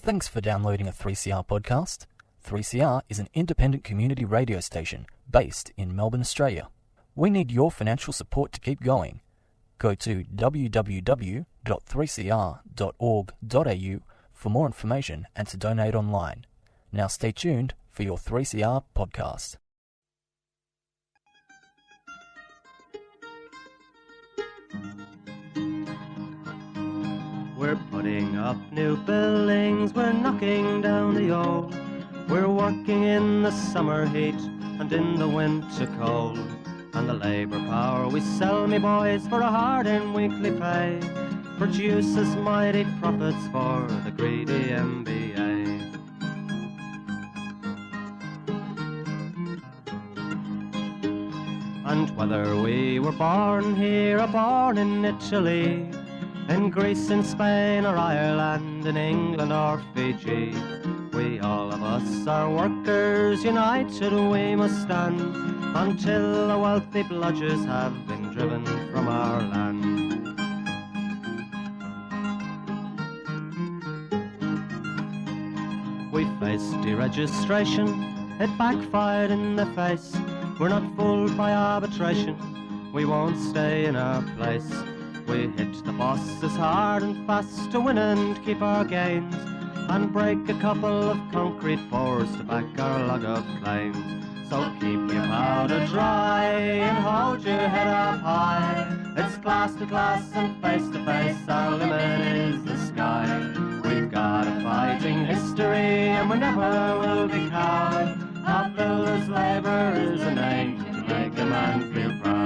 Thanks for downloading a 3CR podcast. 3CR is an independent community radio station based in Melbourne, Australia. We need your financial support to keep going. Go to www.3cr.org.au for more information and to donate online. Now stay tuned for your 3CR podcast. We're putting up new buildings, we're knocking down the old. We're working in the summer heat and in the winter cold. And the labour power we sell, me boys, for a hard and weekly pay produces mighty profits for the greedy MBA. And whether we were born here or born in Italy, in Greece, in Spain or Ireland, in England or Fiji, we all of us are workers, united we must stand, until the wealthy bludgers have been driven from our land. We faced deregistration, it backfired in the face. We're not fooled by arbitration, we won't stay in our place. We hit the bosses hard and fast to win and keep our gains, and break a couple of concrete pours to back our log of claims. So keep your powder dry and hold your head up high. It's class to class and face to face, our limit is the sky. We've got a fighting history and we never will be cowed. Our builders' labour is a name to make a man feel proud.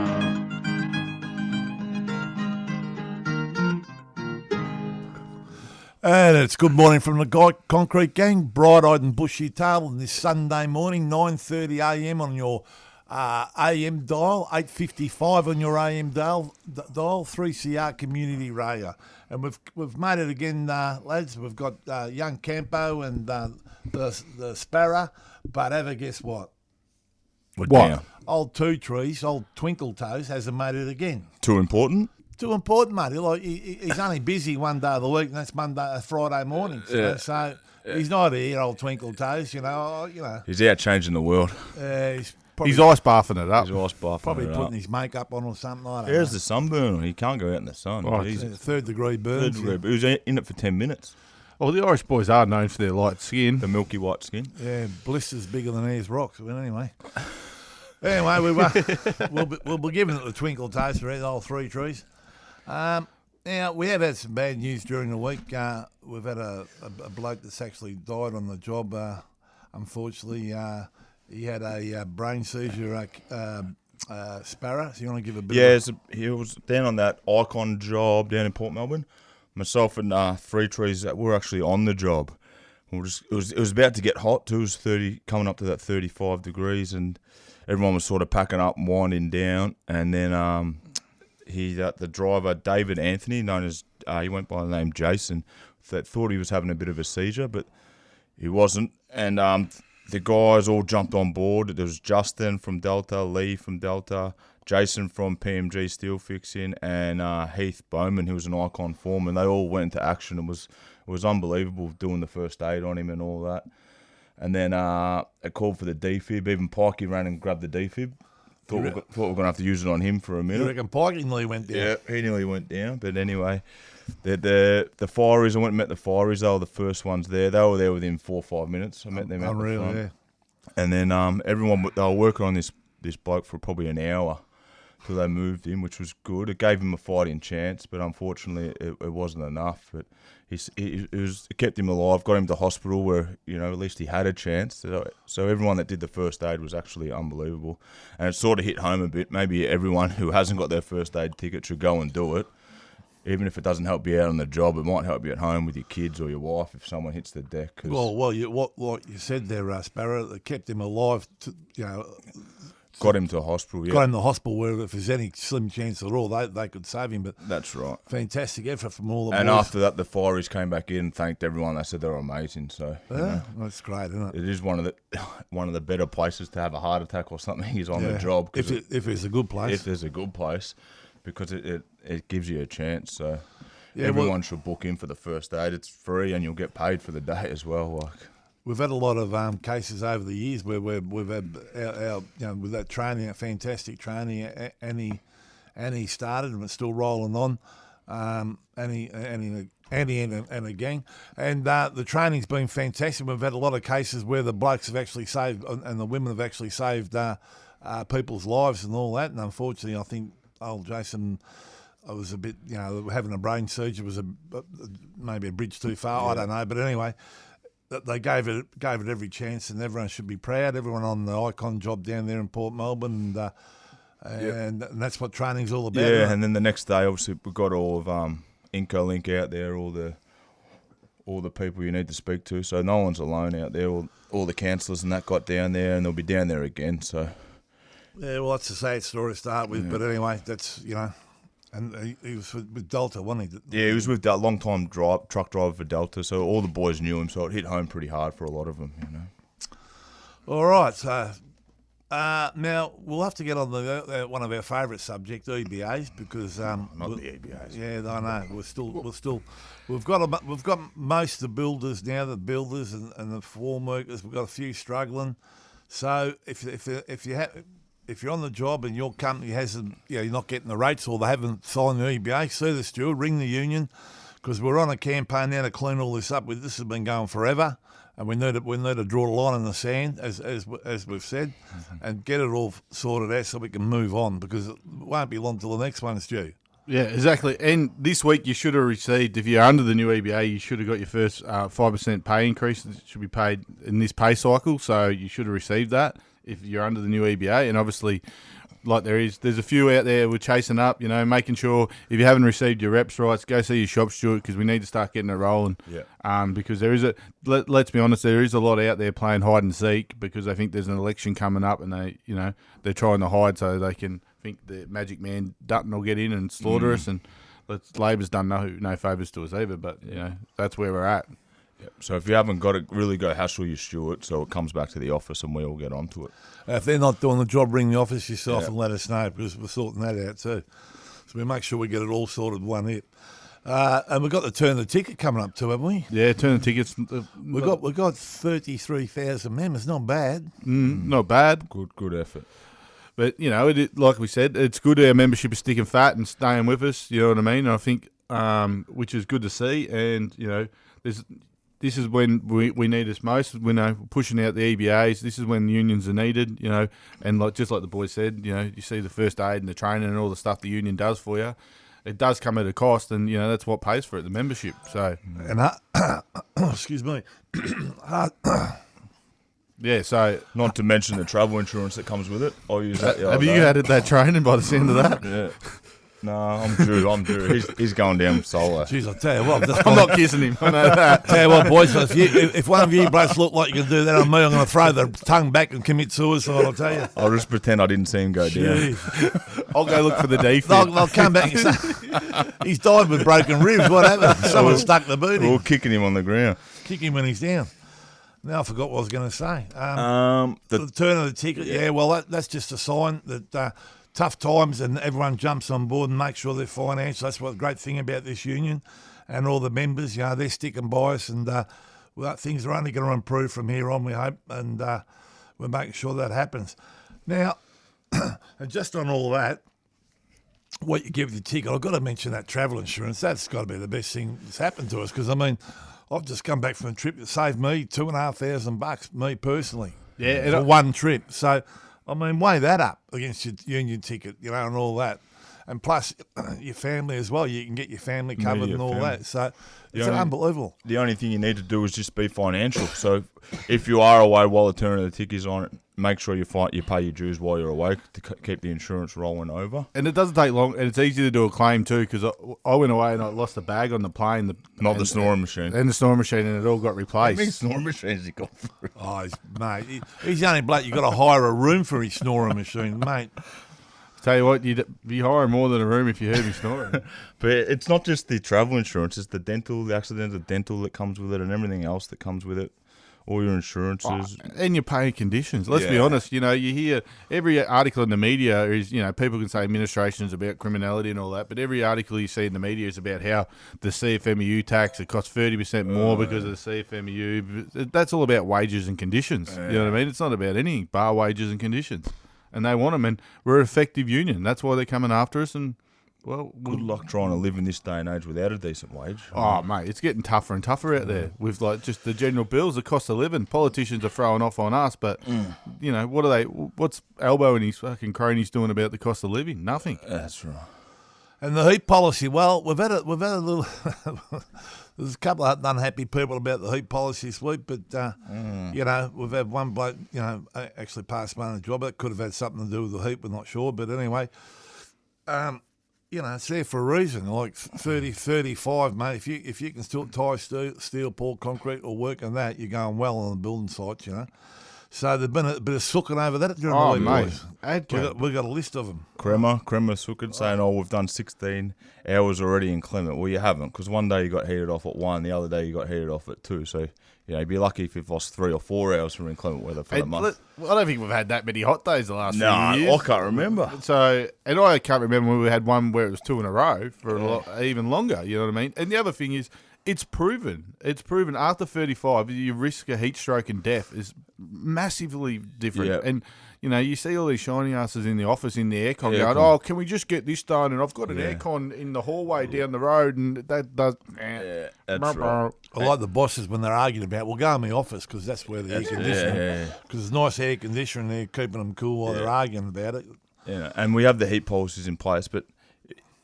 And it's good morning from the Concrete Gang, bright-eyed and bushy-tailed on this Sunday morning, 9:30am on your AM dial, 8:55 on your AM dial, 3CR Community Radio. And we've made it again, lads. We've got young Campo and the Sparrow, but ever guess what? What? Old Two Trees, old Twinkle Toes hasn't made it again. Too important? Too important, mate. Like he's only busy one day of the week, and that's Friday mornings. Yeah. So he's not here, old Twinkle Toes. He's out changing the world. He's probably, He's ice bathing it up. He's ice buffing probably it putting up. his makeup on or something like that. There's the sunburn. He can't go out in the sun. Oh, He's Third-degree burns. He was in it for 10 minutes. Well, the Irish boys are known for their light skin. The milky white skin. Yeah, blisters bigger than Ayers rocks. But anyway, we'll be giving it the Twinkle Toes for all Three Trees. Now, we have had some bad news during the week. We've had a bloke that's actually died on the job. Unfortunately, he had a brain seizure, Sparrow. So you want to give a bit he was down on that Icon job down in Port Melbourne. Myself and Three Trees, were actually on the job. It was about to get hot too. It was 30, coming up to that 35 degrees, and everyone was sort of packing up and winding down. And then the driver, David Anthony, known as, he went by the name Jason, thought he was having a bit of a seizure, but he wasn't. And the guys all jumped on board. There was Justin from Delta, Lee from Delta, Jason from PMG Steel Fixing, and Heath Bowman, who was an Icon foreman. They all went into action. It was unbelievable doing the first aid on him and all that. And then I called for the defib. Even Pikey ran and grabbed the defib. Thought we were going to have to use it on him for a minute. You reckon Pikey nearly went down? Yeah, he nearly went down. But anyway, the fireys, I went and met the fireys. They were the first ones there. They were there within 4 or 5 minutes. I met them at the front. Yeah. And then they were working on this bloke for probably an hour till they moved him, which was good. It gave him a fighting chance, but unfortunately it wasn't enough. But it kept him alive, got him to hospital where, at least he had a chance. So everyone that did the first aid was actually unbelievable. And it sort of hit home a bit. Maybe everyone who hasn't got their first aid ticket should go and do it. Even if it doesn't help you out on the job, it might help you at home with your kids or your wife if someone hits the deck. What you said there, Sparrow, it kept him alive. Got him to a hospital, yeah. Got him to hospital where if there's any slim chance at all, they could save him. But that's right. Fantastic effort from all the boys. And after that, the fireys came back in and thanked everyone. They said they were amazing. So that's great, isn't it? It is one of the better places to have a heart attack or something is on the job. If it's a good place. If there's a good place, because it gives you a chance. So everyone should book in for the first aid. It's free and you'll get paid for the day as well. Like, we've had a lot of cases over the years where we've had our with that training, fantastic training. Annie started and it's still rolling on. Annie and a gang, and the training's been fantastic. We've had a lot of cases where the blokes have actually saved and the women have actually saved people's lives and all that. And unfortunately, I think old Jason, I was a bit, having a brain surgery was maybe a bridge too far. Yeah. I don't know, but anyway, they gave it every chance, and everyone should be proud. Everyone on the Icon job down there in Port Melbourne, and that's what training's all about. Yeah, right? And then the next day, obviously, we've got all of IncoLink out there, all the people you need to speak to. So no one's alone out there. All the counsellors and that got down there, and they'll be down there again. So yeah, well, that's a sad story to start with, but anyway, that's and he was with Delta, wasn't he? Yeah, he was with that long-time truck driver for Delta, so all the boys knew him, so it hit home pretty hard for a lot of them, All right, so now we'll have to get on the one of our favourite subjects, EBAs, because not the EBAs. Yeah, I know. We've got most of the builders now, the builders and the form workers. We've got a few struggling. So if you're on the job and your company hasn't, you're not getting the rates or they haven't signed the EBA, see the steward, ring the union, because we're on a campaign now to clean all this up. This has been going forever, and we need to draw a line in the sand, as we've said, and get it all sorted out so we can move on, because it won't be long till the next one is due. Yeah, exactly. And this week you should have received, if you're under the new EBA, you should have got your first 5% pay increase. It should be paid in this pay cycle, so you should have received that if you're under the new EBA. And obviously, like there's a few out there we're chasing up, making sure if you haven't received your reps rights, go see your shop steward, because we need to start getting it rolling. Yeah. Because there is let's be honest, there is a lot out there playing hide and seek, because they think there's an election coming up and they're trying to hide so they can think the magic man Dutton will get in and slaughter us, and Labor's done no favours to us either, but that's where we're at. Yep. So if you haven't got it, really go hassle your steward so it comes back to the office and we all get onto it. If they're not doing the job, ring the office yourself and let us know, because we're sorting that out too. So we make sure we get it all sorted one hit. And we've got the turn of the ticket coming up too, haven't we? Yeah, turn the tickets. We've got 33,000 members. Not bad. Not bad. Good effort. But like we said, it's good our membership is sticking fat and staying with us. You know what I mean? I think, which is good to see. And this is when we need us most. We're pushing out the EBAs. This is when unions are needed. And just like the boys said, you see the first aid and the training and all the stuff the union does for you. It does come at a cost, and that's what pays for it, the membership. So, and excuse me. Yeah, so not to mention the travel insurance that comes with it. I'll use that. Have you added that training by the sound of that? Yeah. No, I'm due. He's going down solo. Jeez, I'll tell you what. I'm not kissing him. I know that. Tell you what, boys, if one of you blokes look like you can do that on me, I'm going to throw the tongue back and commit suicide, I'll tell you. I'll just pretend I didn't see him go down. I'll go look for the defib. They'll come back and say, he's died with broken ribs. What happened? Someone stuck the boot in. Or kicking him on the ground. Kick him when he's down. Now I forgot what I was going to say. The turn of the ticket, well, that's just a sign that tough times and everyone jumps on board and makes sure they're financial. That's what the great thing about this union and all the members, they're sticking by us, and things are only going to improve from here on, we hope, and we're making sure that happens. Now, and just on all that, what you give the ticket, I've got to mention that travel insurance. That's got to be the best thing that's happened to us, because, I've just come back from a trip that saved me $2,500, me personally, for one trip. So, weigh that up against your union ticket, and all that. And plus, your family as well. You can get your family covered and all that. So, it's unbelievable. The only thing you need to do is just be financial. So, if you are away while the turn of the ticket is on it, make sure you pay your dues while you're away to keep the insurance rolling over. And it doesn't take long, and it's easy to do a claim too, because I went away and I lost a bag on the plane. The snoring machine. And the snoring machine, and it all got replaced. How many snoring machines he got through? Oh, mate, he's the only bloke you've got to hire a room for his snoring machine, mate. Tell you what, you'd be hiring more than a room if you heard me snoring. But it's not just the travel insurance, it's the accidental dental that comes with it, and everything else that comes with it. all your insurances. And you're paying conditions. Let's be Yeah. honest. You hear every article in the media is, people can say administration is about criminality and all that, but every article you see in the media is about how the CFMEU tax, it costs 30% more because of the CFMEU. That's all about wages and conditions. You know what I mean? It's not about anything, bar wages and conditions. And they want them, and we're an effective union. That's why they're coming after us, and well, Good luck trying to live in this day and age without a decent wage. oh, mate, it's getting tougher and tougher out there with just the general bills, the cost of living. Politicians are throwing off on us, but what's Albo and his fucking cronies doing about the cost of living? Nothing. That's right. And the heat policy, well, we've had a little. There's a couple of unhappy people about the heat policy this week, but we've had one bloke, actually pass one on the job. That could have had something to do with the heat. We're not sure, but anyway. It's there for a reason. Like 30, 35, mate. If you can still tie steel, pour concrete, or work on that, you're going well on the building sites. So there's been a bit of sooking over that during the week, boys. We've got a list of them. Crema sooking saying, we've done 16 hours already in Clement. Well, you haven't, because one day you got heated off at 1, the other day you got heated off at 2. So, you'd be lucky if you've lost 3 or 4 hours from inclement weather for the month. I don't think we've had that many hot days the last few years. No, I can't remember. So, and I can't remember when we had one where it was 2 in a row for even longer, you know what I mean? And the other thing is, it's proven after 35, your risk of heat stroke and death is massively different. Yep. And, you see all these shiny asses in the office in the aircon going, can we just get this done? And I've got an aircon in the hallway down the road, and that does... that's right. I like the bosses when they're arguing about, we'll go in the office because that's where the air conditioning, because there's nice air conditioning there keeping them cool while they're arguing about it. Yeah, and we have the heat policies in place, but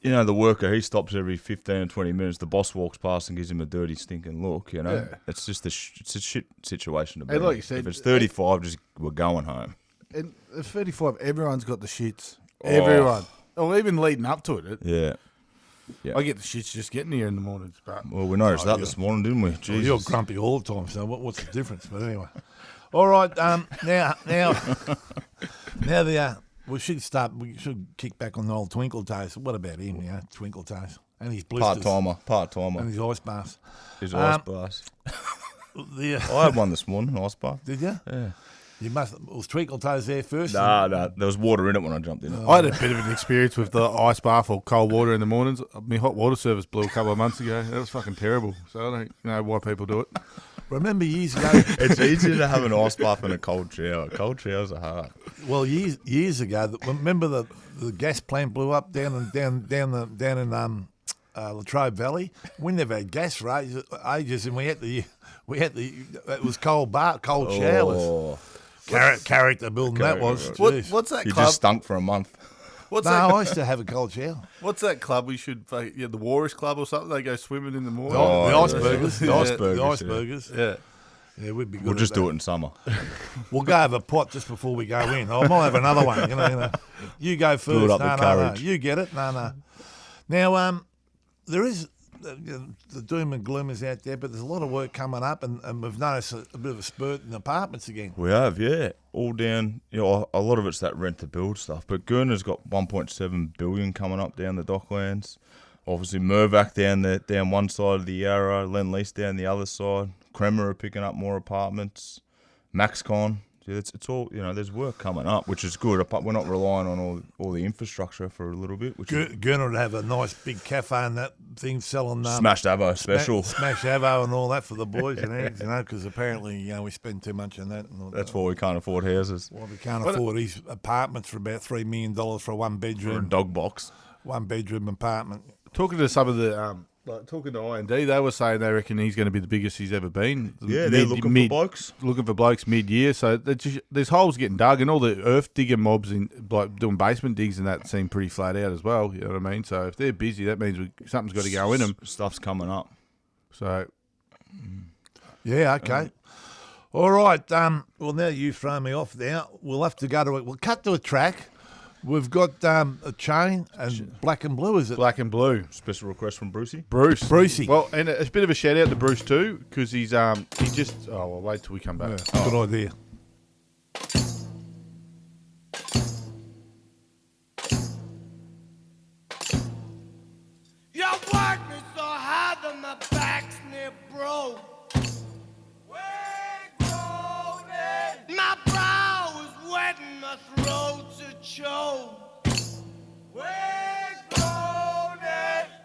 the worker, he stops every 15 or 20 minutes. The boss walks past and gives him a dirty, stinking look. It's just it's a shit situation to be. And like in. you said, if it's 35, we're going home. And at 35, everyone's got the shits. Everyone, or even leading up to it. Yeah. I get the shits just getting here in the mornings. But Well, we noticed that this morning, didn't we? Jesus. Well, you're grumpy all the time, so what's the difference? But anyway, all right. Now we should start. We should kick back on the old Twinkle Toes. What about him? Twinkle Toes and his blisters, Part timer. and his ice baths. His ice bath. I I had one this morning, ice bath. Did you? Yeah. You must. Was Twinkle Toes there first? No, there was water in it when I jumped in. I had a bit of an experience with the ice bath or cold water in the mornings. My hot water service blew a couple of months ago. That was fucking terrible. So I don't know why people do it. Remember years ago? It's easier to have an ice bath than a cold shower. Cold showers are hard. Well, years ago, remember the gas plant blew up down in Latrobe Valley. We never had gas for ages, and we had the it was cold showers. Oh, Character building that was. Jeez. What's that you club? just stunk for a month. What's No, that? I used to have a cold shower. What's that club we should? The Walrus Club or something? They go swimming in the morning. The Icebergers. The Icebergers, The Icebergers. Yeah, we'd be good. We'll at just that. do it in summer. We'll go have a pot just before we go in. I might have another one. You go first. Build up no, the no, no. courage. You get it. No. Now, there is the doom and gloom is out there, but there's a lot of work coming up, and we've noticed a bit of a spurt in apartments again. We have, yeah. All down, a lot of it's that rent-to-build stuff. But Gurner's got 1.7 billion coming up down the Docklands. Obviously, Mervac down one side of the Yarra, Lend-Lease down the other side. Kremer are picking up more apartments. Maxcon. It's all, there's work coming up, which is good. We're not relying on all the infrastructure for a little bit. Gurner would have a nice big cafe and that thing selling Smashed Avo special. Smash Avo and all that for the boys and eggs, because apparently, we spend too much on that. That's why we can't afford houses. Well, we can't afford these apartments for about $3 million for a Or a one-bedroom dog box. apartment. Talking to some of the talking to I&D, they were saying they reckon he's going to be the biggest he's ever been. Yeah, they're looking for blokes. Looking for blokes mid-year. So there's holes getting dug, and all the earth digger mobs doing basement digs and that seem pretty flat out as well. You know what I mean? So if they're busy, that means something's got to go in them. Stuff's coming up. So Yeah, okay. All right. Well, now you throw me off now. We'll have to we'll cut to a track. We've got a chain and black and blue, is it? black and blue. Special request from Brucey. Brucey. Well, and it's a bit of a shout out to Bruce too, because he just. Oh, well, wait till we come back. Yeah, good idea. You work me so hard that my back's near broke. Way broke. show. We're grown.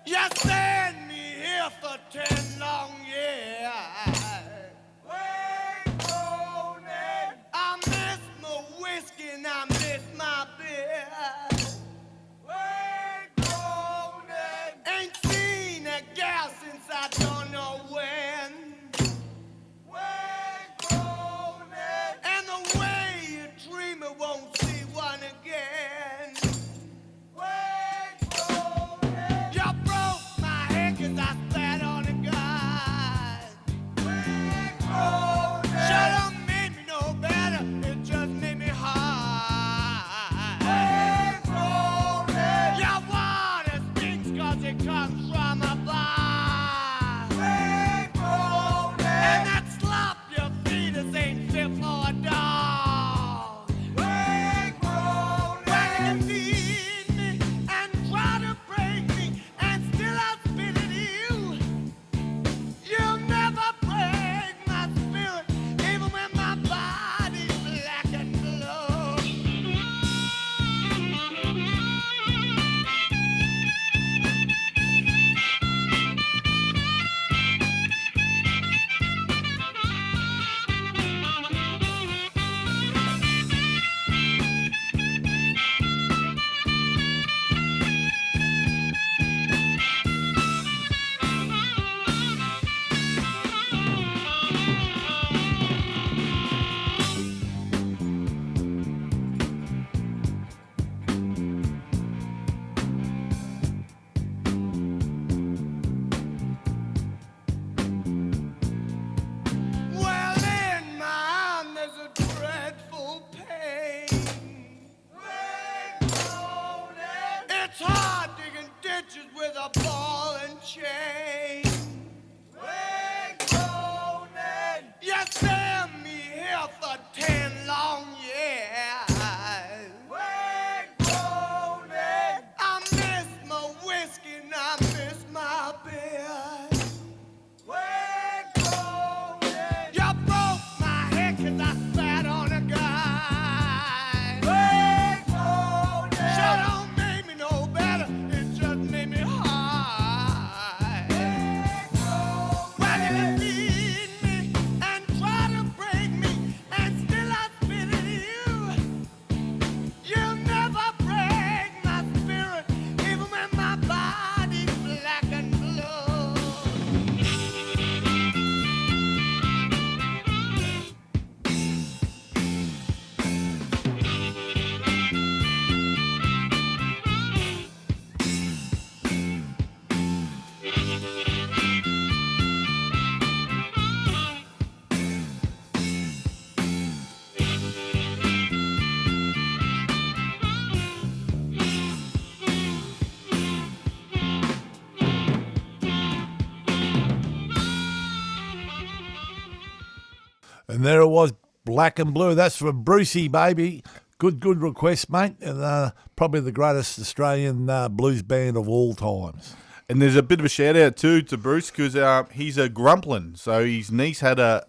You send me here for 10 long years. We're grown. I miss my whiskey and I miss my beer. We're grown. Ain't seen a gal since I don't know when. We're grown. And the way you dream it won't see one again. We're grown. You broke my head 'cause I sat on a guy. We're grown. Should have made me know better, it just made me high. We're grown. Your water stinks 'cause it comes from above. We're grown. And that slop you feed us ain't fit for a dog. We're grown. Well, you can feed me and try to break me, and still I'll spit at you. You'll never break my spirit, even when my body's black and blue. Well, in my arm there's a dreadful pain. It's hard digging ditches with a ball and chain. You send me here for 10 long years. I miss my whiskey and I miss my beer. You broke my head 'cause I sat on a guy. Sure don't make me no better, it just made me high. Well, you can feed me and try to break me, and still I spit at you. You'll never break my spirit, even when my body's black and blue. And there it was, Black and Blue. That's from Brucey, baby. Good request, mate. And probably the greatest Australian blues band of all times. And there's a bit of a shout out too to Bruce because he's a grumplin. So his niece had a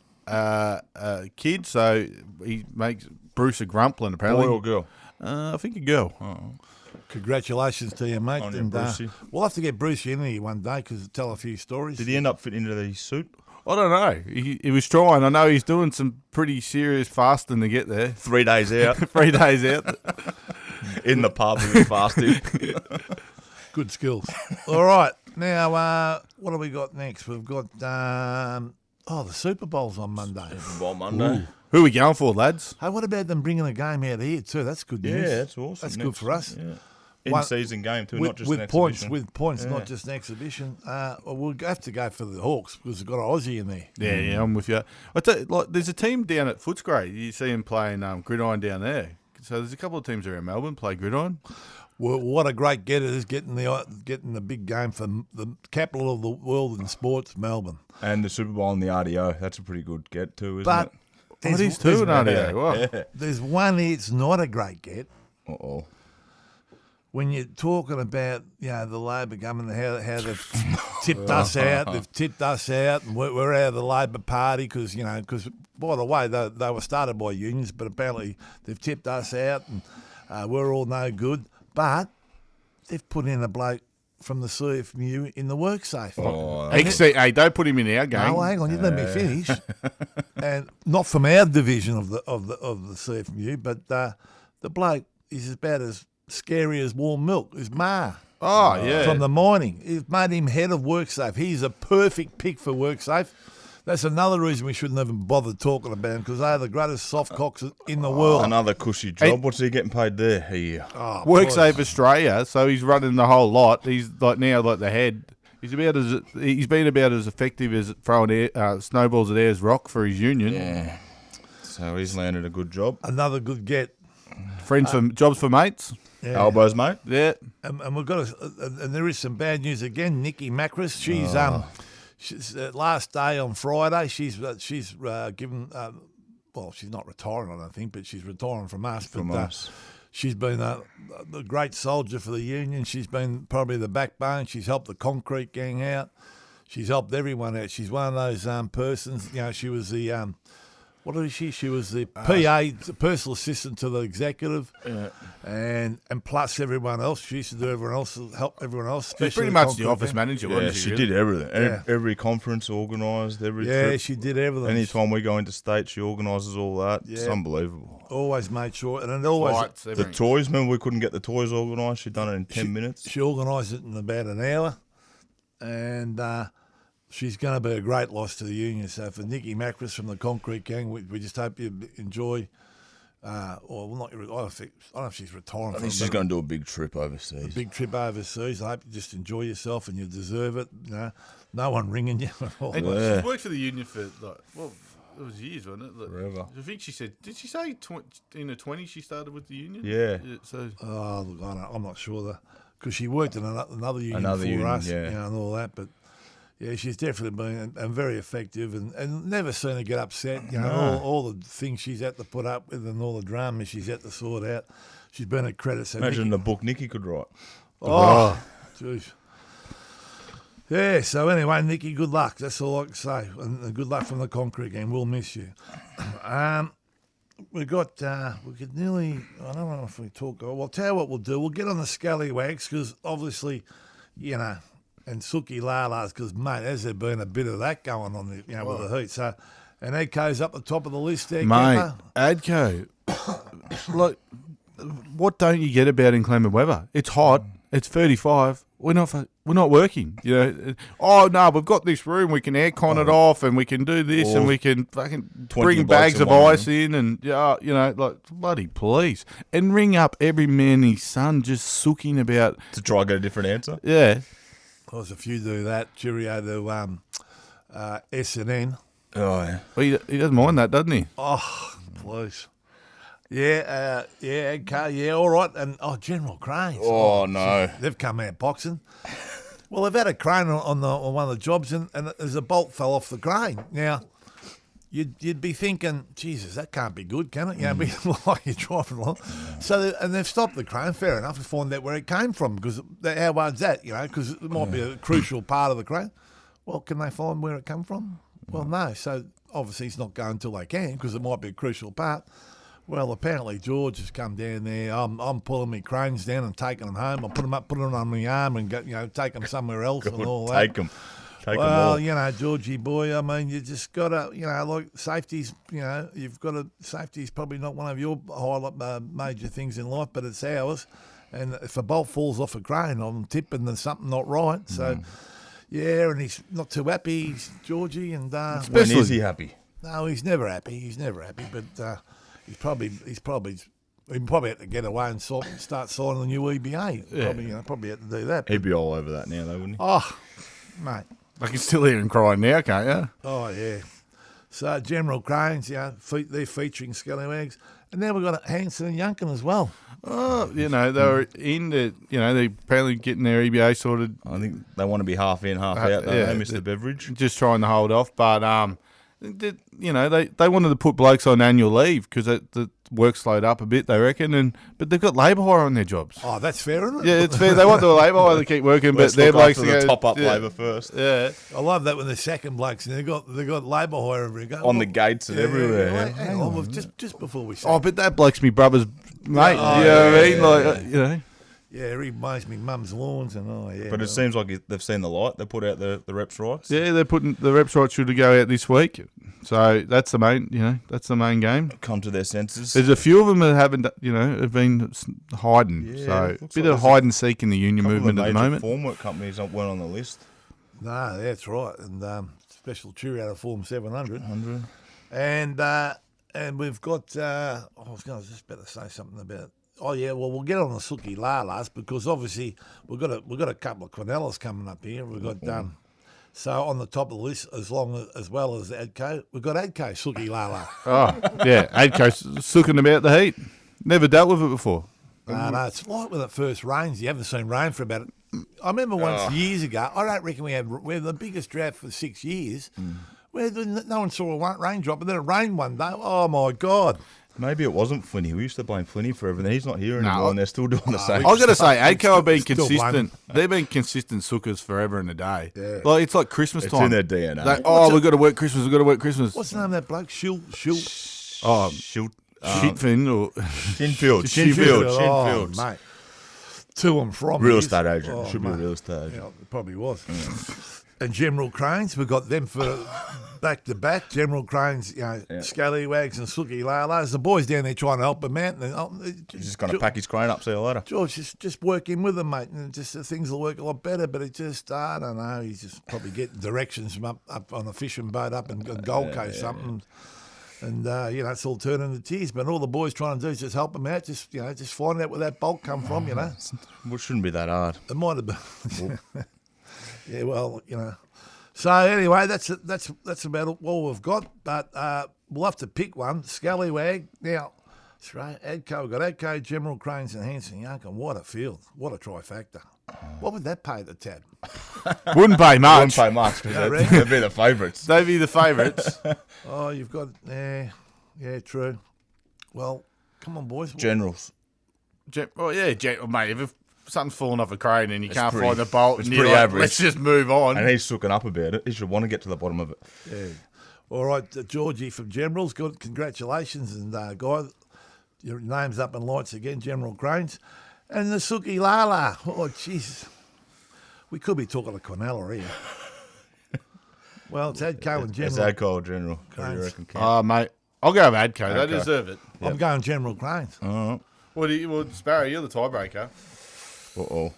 kid, so he makes Bruce a grumplin apparently. Boy or girl? I think a girl. Congratulations to you, mate. On you, And Brucey. we'll have to get Brucey in here one day because tell a few stories. Did he end up fitting into the suit? I don't know. He was trying. I know he's doing some pretty serious fasting to get there. 3 days out 3 days out. in the pub with fasting. Good skills. All right. Now, what have we got next? We've got, the Super Bowl's on Monday. Well, Monday. Who are we going for, lads? Hey, what about them bringing a game out here too? That's good news. Yeah, that's awesome. That's good for us. Yeah. One- In-season game too, not just with an points, exhibition. with points, Yeah. not just an exhibition. We'll have to go for the Hawks because we've got an Aussie in there. Yeah, I'm with you. There's a team down at Footscray. You see them playing gridiron down there. So there's a couple of teams around Melbourne play gridiron. Well, what a great get it is getting the big game for the capital of the world in sports, Melbourne. And the Super Bowl and the RDO. That's a pretty good get too, isn't But it? It is too, an RDO. Wow. Yeah. there's one it's not a great get. Uh-oh. When you're talking about, the Labor government, how they've tipped us out, and we're out of the Labor Party because, by the way, they were started by unions, but apparently they've tipped us out. And We're all no good. But they've put in a bloke from the CFMEU in the WorkSafe. Hey, don't put him in our game. No, hang on, you let me finish. And not from our division of the CFMEU, but the bloke is about as scary as warm milk. His ma. Oh, yeah. From the mining. It's made him head of WorkSafe. He's a perfect pick for WorkSafe. That's another reason we shouldn't even bother talking about him, because they're the greatest soft cocks in the world. Another cushy job. What's he getting paid there a year? WorkSafe Australia, so he's running the whole lot. He's now the head. He's been about as effective as throwing snowballs at Ayers Rock for his union. Yeah. So he's landed a good job. Another good get. Jobs for mates. Yeah. Elbows, mate. Yeah. And we've got and there is some bad news again. Nikki Macris, she's last day on Friday. She's given. Well, she's not retiring, I don't think, but she's retiring from us. She's been a great soldier for the union. She's been probably the backbone. She's helped the concrete gang out. She's helped everyone out. She's one of those persons. She was the what is she? She was the PA, personal assistant to the executive, and plus everyone else. She used to do everyone else, help everyone else. She's pretty much the office manager, wasn't she? She did everything. Every conference organised, every trip. She did everything. Anytime we go into state, she organises all that. Yeah. It's unbelievable. Always made sure, and it always Lights, the toys. Remember, we couldn't get the toys organised. She'd done it in 10 minutes. She organised it in about an hour, and she's going to be a great loss to the union. So for Nikki Macris from the Concrete Gang, we just hope you enjoy. Not. I don't know if she's retiring. I think she's going to do a big trip overseas. A big trip overseas. I hope you just enjoy yourself and you deserve it. No one ringing you. She's worked for the union for it was years, wasn't it? Forever. I think she said. Did she say in the 20s she started with the union? Yeah. So. Oh, look, I'm not sure because she worked in another union before us, and all that, but. Yeah, she's definitely been and very effective, and never seen her get upset. All the things she's had to put up with and all the drama she's had to sort out. She's been a credit. So Imagine the book Nikki could write. Oh, jeez. Yeah. So anyway, Nikki, good luck. That's all I can say, and good luck from the concrete game. We'll miss you. We could nearly. I don't know if we talk. Well, I'll tell you what we'll do. We'll get on the scallywags because obviously, and Suki Lala's because, mate, has there been a bit of that going on, with the heat. So, and Adco's up the top of the list there, mate. Adco, look, what don't you get about inclement weather? It's hot. It's 35. We're not working. Oh no, we've got this room. We can aircon it off, and we can do this, and we can fucking bring bags of ice in, and bloody please, and ring up every man and his son just sooking about to try and get a different answer. Yeah. Well, there's a few do that. Cheerio to S&N. Oh, yeah. Well, he doesn't mind that, doesn't he? Oh, please. Yeah, okay, yeah, all right. And, General Cranes. Oh, no. They've come out boxing. Well, they've had a crane on one of the jobs, and there's a bolt fell off the crane. Now, you'd be thinking, Jesus, that can't be good, can it? Be like you're driving along. So, and they've stopped the crane, fair enough, to find out where it came from, because how hard's that, because it might be a crucial part of the crane. Well, can they find where it come from? Well, no. So, obviously, it's not going until they can, because it might be a crucial part. Well, apparently, George has come down there. I'm pulling my cranes down and taking them home. I put them on my arm and take them somewhere else and all that. Take them. Well, Georgie boy, I mean, you just got to, like safety's, safety's probably not one of your major things in life, but it's ours. And if a bolt falls off a crane, I'm tipping there's something not right. So, and he's not too happy, Georgie. And when is he happy? No, he's never happy. But he probably had to get away and start signing the new EBA. Yeah. Probably had to do that. He'd be all over that now, though, wouldn't he? Oh, mate. I can still hear him crying now, can't you? Oh, yeah. So, General Cranes, they're featuring scallywags. And now we've got Hanson and Yunkin as well. Oh, they were in the, they're apparently getting their EBA sorted. I think they want to be half in, half out, though, Mr. Beveridge. Just trying to hold off. But, You know, they wanted to put blokes on annual leave because the work slowed up a bit, they reckon, but they've got labour hire on their jobs. Oh, that's fair, isn't it? Yeah, it's fair. They want the labour hire to keep working, but their blokes to the top up labour first. Yeah, I love that when they're sacking blokes and they got labour hire every go On the gates and everywhere. Wait, hang on, just before we say. Oh, but that bloke's me brother's mate. Oh, you know what I yeah, mean? Like, you know. Yeah, he mows me mum's lawns and But it seems like they've seen the light. They put out the reps rights. Yeah, they're putting the reps right should go out this week. So that's the main game. Come to their senses. There's a few of them that have been hiding. Yeah, So a bit like of hide and seek in the union movement at the moment. Formwork companies weren't on the list. No, that's right. And special cheerio out of Form 700. 100. And we've got. I was just about to say something about. Oh yeah, well we'll get on the Sookie Lalas because obviously we've got a couple of Quinellas coming up here. We've got so on the top of the list as well as Adco, we've got Adco Sookie Lala. Oh yeah, Adco's sooking about the heat. Never dealt with it before. No, it's like when it first rains. You haven't seen rain for about. I remember once years ago. I don't reckon we had the biggest drought for 6 years. Where no one saw a raindrop, and then it rained one day. Oh my God! Maybe it wasn't Flinny. We used to blame Flinny for everything. He's not here anymore, and they're still doing the same. I've got to say, Adco have been still consistent. They've been consistent sookers forever and a day. Yeah. Like it's like Christmas It's time. in their DNA. We've got to work Christmas. We've got to work Christmas. What's the name of that bloke? Shilfin Shitfin or Shinfield. Shinfield, mate. To and from. Real years. estate agent. Oh, Should be a mate. real estate agent. Yeah, it probably was. And General Cranes, we've got them for back to back. General Cranes, scallywags and Sookie Lalas. The boys down there trying to help him out. And, He's just going to pack his crane up, see you later. George, just work in with him, mate, and just things will work a lot better. But it just, I don't know, he's just probably getting directions from up on a fishing boat up in Gold Coast something. And, it's all turning to tears. But all the boys trying to do is just help him out, just find out where that bulk come from, Well, it shouldn't be that hard. It might have been. Yeah, well, So anyway, that's about all we've got. But we'll have to pick one. Scallywag. Now, that's right. Adco. We've got Adco, General Cranes and Hanson Young. What a field. What a trifecta. What would that pay the tab? Wouldn't pay much. Wouldn't pay much because they'd be the favourites. They'd be the favourites. Oh, you've got... Yeah, true. Well, come on, boys. Generals. Mate, if something's falling off a crane and you can't pretty- find the bolt, it's and you're pretty like, average. let's just move on. And he's sooking up about it. He should want to get to the bottom of it. Yeah. All right, Georgie from Generals, good. Congratulations. And, guy, your name's up in lights again, General Cranes. And the Sookie Lala. Oh, jeez. We could be talking to Quinella here. Well, it's Adco and It's General. Adco General. What do you reckon, Cam? Oh, mate, I'll go with Adco. They Adco. deserve it. I'm going General Cranes. Oh, Well, Sparrow, you're the tiebreaker. uh-oh.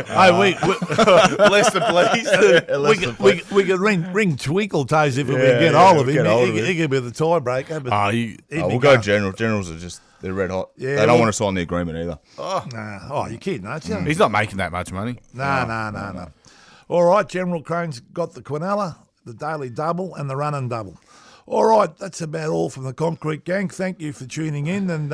Hey, we could ring Twinkle Toes if we get hold of him. He could be the tiebreaker. But We'll go General. Generals are just, they're red hot. Yeah, they don't want to sign the agreement either. Nah. Oh, you're kidding, aren't you? He's not making that much money. No. All right, General Crane's got the Quinella, the Daily Double, and the Run and Double. All right, that's about all from the Concrete Gang. Thank you for tuning in, and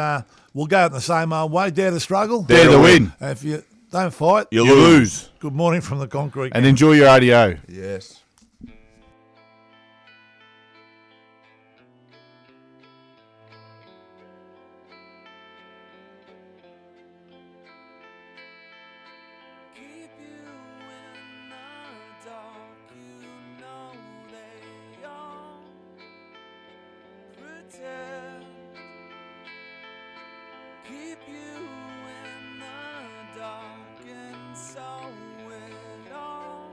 we'll go in the same old way. Dare to struggle. Dare to win. And if you don't fight, You lose. Good morning from the Concrete Gang. And enjoy your RDO. Yes. Keep you in the dark, you know they all pretend. Keep you in the dark, and so it all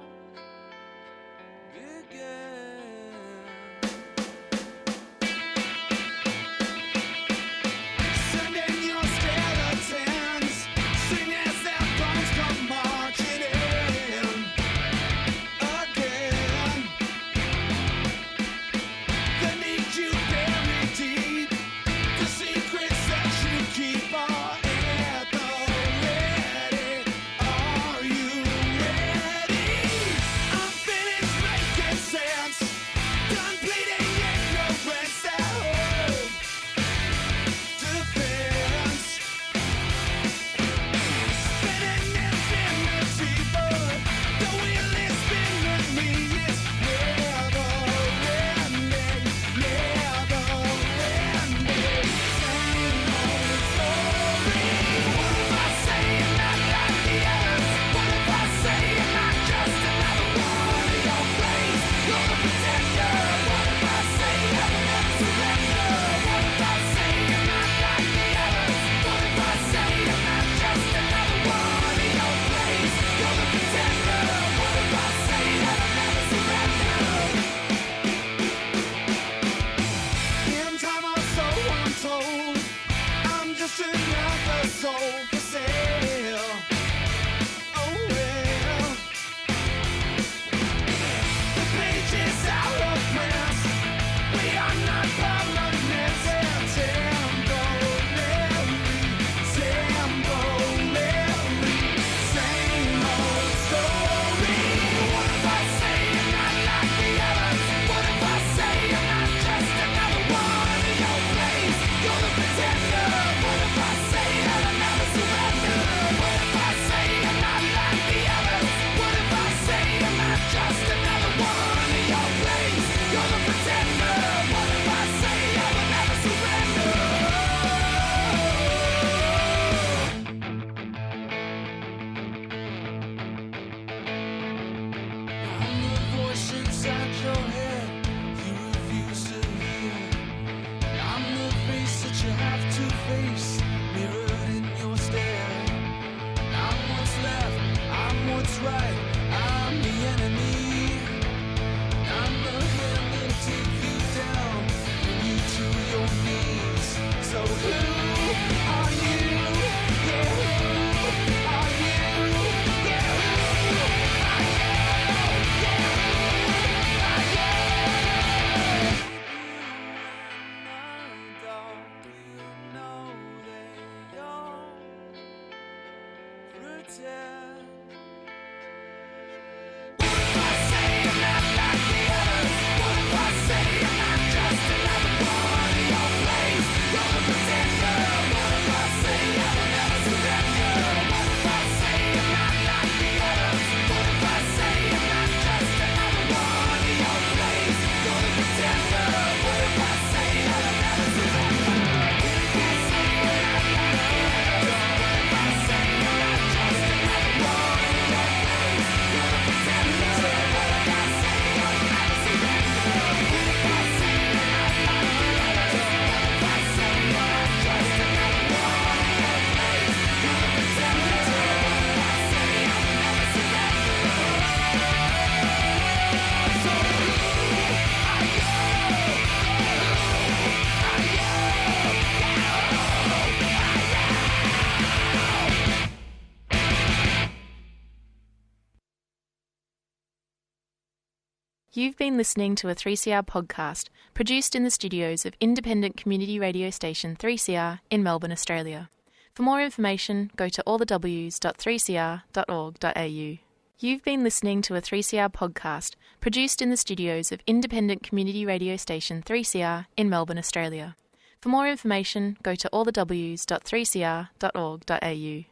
You've been listening to a 3CR podcast produced in the studios of independent community radio station 3CR in Melbourne, Australia. For more information, go to allthews.3cr.org.au. You've been listening to a 3CR podcast produced in the studios of independent community radio station 3CR in Melbourne, Australia. For more information, go to allthews.3cr.org.au.